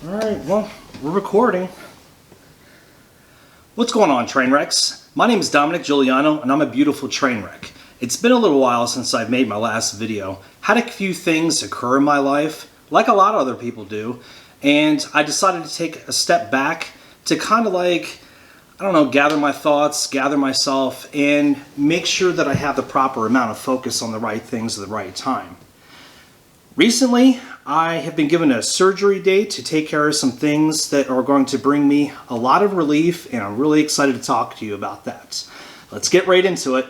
Alright, well, we're recording. What's going on, Trainwrecks? My name is Dominick Juliano and I'm a beautiful train wreck. It's been a little while since I've made my last video. Had a few things occur in my life, like a lot of other people do, and I decided to take a step back to kind of gather my thoughts, gather myself, and make sure that I have the proper amount of focus on the right things at the right time. Recently, I have been given a surgery date to take care of some things that are going to bring me a lot of relief, and I'm really excited to talk to you about that. Let's get right into it.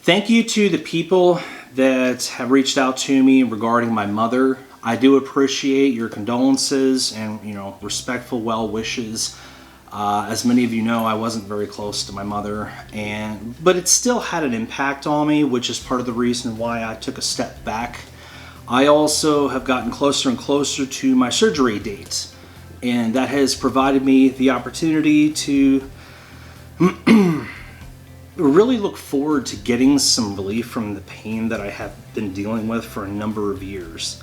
Thank you to the people that have reached out to me regarding my mother. I do appreciate your condolences and, respectful well wishes. As many of you know, I wasn't very close to my mother, but it still had an impact on me, which is part of the reason why I took a step back. I also have gotten closer and closer to my surgery date, and that has provided me the opportunity to really look forward to getting some relief from the pain that I have been dealing with for a number of years.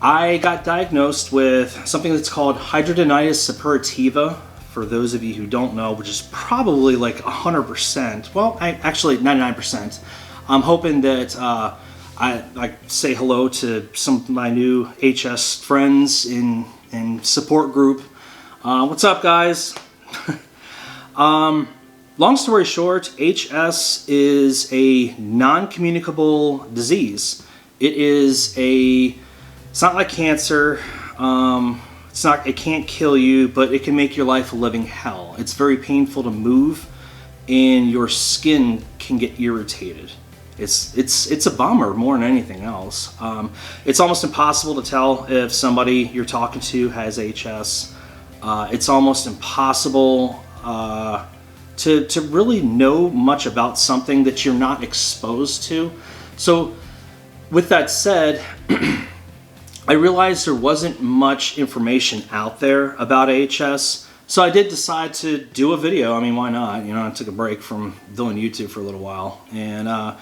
I got diagnosed with something that's called Hidradenitis Suppurativa. For those of you who don't know, which is probably like 100%, well, actually 99%. I'm hoping that I say hello to some of my new HS friends in support group. What's up, guys? Long story short, HS is a non-communicable disease. It's not like cancer. It can't kill you, but it can make your life a living hell. It's very painful to move, and your skin can get irritated. It's a bummer more than anything else. It's almost impossible to tell if somebody you're talking to has HS. It's almost impossible to really know much about something that you're not exposed to. So, with that said, I realized there wasn't much information out there about HS, so I did decide to do a video. I mean, why not? I took a break from doing YouTube for a little while, and I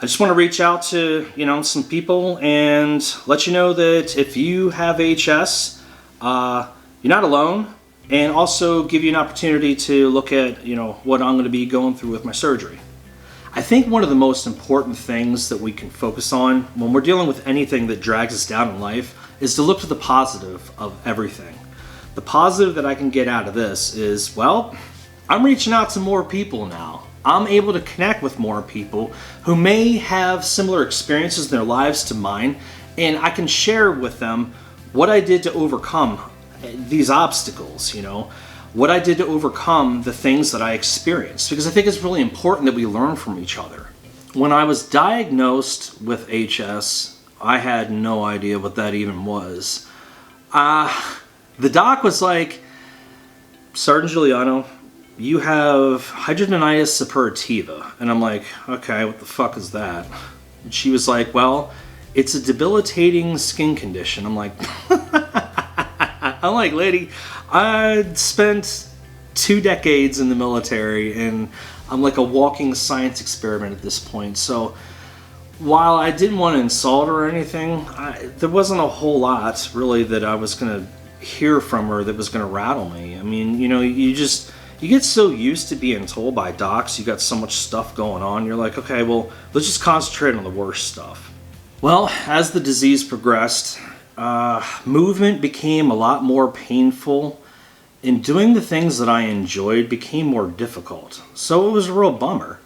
just want to reach out to, some people and let you know that if you have HS, you're not alone, and also give you an opportunity to look at, what I'm going to be going through with my surgery. I think one of the most important things that we can focus on when we're dealing with anything that drags us down in life is to look to the positive of everything. The positive that I can get out of this is, well, I'm reaching out to more people now. I'm able to connect with more people who may have similar experiences in their lives to mine, and I can share with them what I did to overcome these obstacles, what I did to overcome the things that I experienced, because I think it's really important that we learn from each other. When I was diagnosed with HS, I had no idea what that even was. The doc was like, Sergeant Juliano, you have Hidradenitis Suppurativa. And I'm like, okay, what the fuck is that? And she was like, well, it's a debilitating skin condition. I'm like, lady, I spent 2 decades in the military, and I'm like a walking science experiment at this point. So while I didn't want to insult her or anything, there wasn't a whole lot really that I was going to hear from her that was going to rattle me. I mean, you get so used to being told by docs you got so much stuff going on. You're like, okay, well, let's just concentrate on the worst stuff. Well, as the disease progressed, movement became a lot more painful, and doing the things that I enjoyed became more difficult. So it was a real bummer.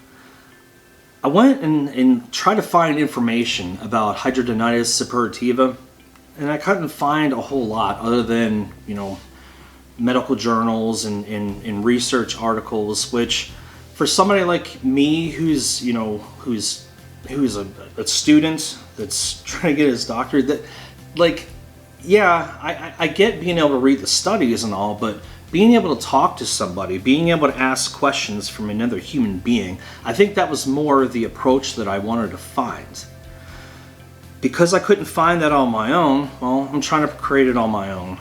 I went and tried to find information about Hidradenitis Suppurativa, and I couldn't find a whole lot other than, medical journals and research articles, which for somebody like me who's a student that's trying to get his doctorate, I get being able to read the studies and all, but being able to talk to somebody, being able to ask questions from another human being, I think that was more the approach that I wanted to find. Because I couldn't find that on my own, well, I'm trying to create it on my own,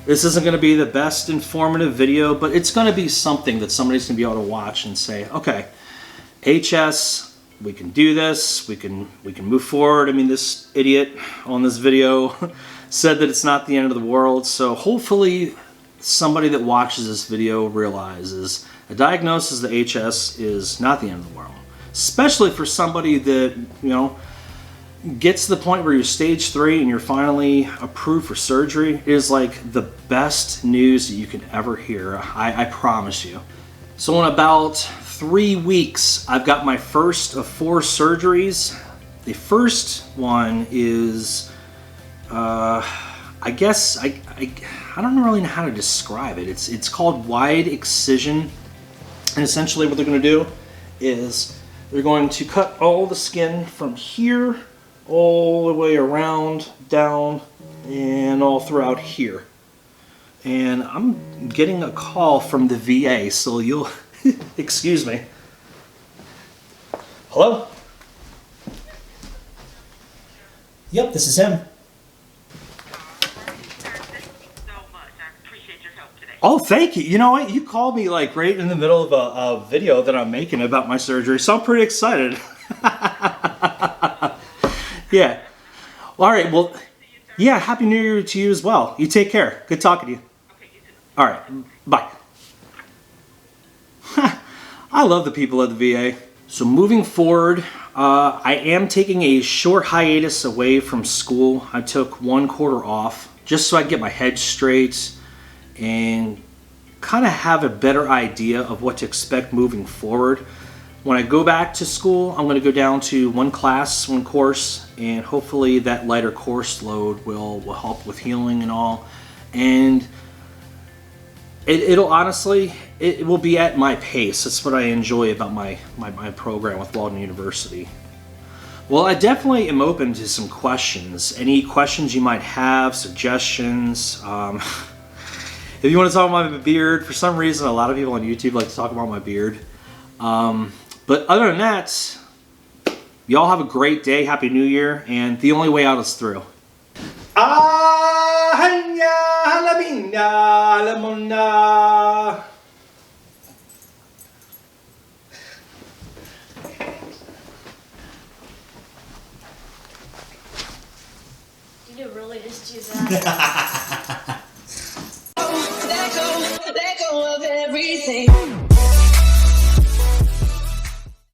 This isn't going to be the best informative video, but it's going to be something that somebody's going to be able to watch and say, okay, HS we can do this, we can move forward. I mean, this idiot on this video said that it's not the end of the world, so hopefully somebody that watches this video realizes a diagnosis of the HS is not the end of the world, especially for somebody that, you know, gets to the point where you're stage 3 and you're finally approved for surgery. It is like the best news that you can ever hear, I promise you. So in about 3 weeks, I've got my first of 4 surgeries. The first one is, I guess, I don't really know how to describe it. It's called wide excision. And essentially what they're going to do is they're going to cut all the skin from here all the way around, down, and all throughout here. And I'm getting a call from the VA, so you'll excuse me. Hello? Yep, this is him. Oh, thank you. You know what? You called me like right in the middle of a video that I'm making about my surgery, so I'm pretty excited. Yeah. All right. Well, yeah. Happy New Year to you as well. You take care. Good talking to you. All right. Bye. I love the people at the VA. So moving forward, I am taking a short hiatus away from school. I took 1 quarter off just so I can get my head straight and kind of have a better idea of what to expect moving forward. When I go back to school, I'm going to go down to 1 class, 1 course, and hopefully that lighter course load will help with healing and all. And it'll honestly, it will be at my pace. That's what I enjoy about my program with Walden University. Well, I definitely am open to some questions. Any questions you might have, suggestions. If you want to talk about my beard, for some reason a lot of people on YouTube like to talk about my beard. But other than that, y'all have a great day, Happy New Year, and the only way out is through. Did you really just do that?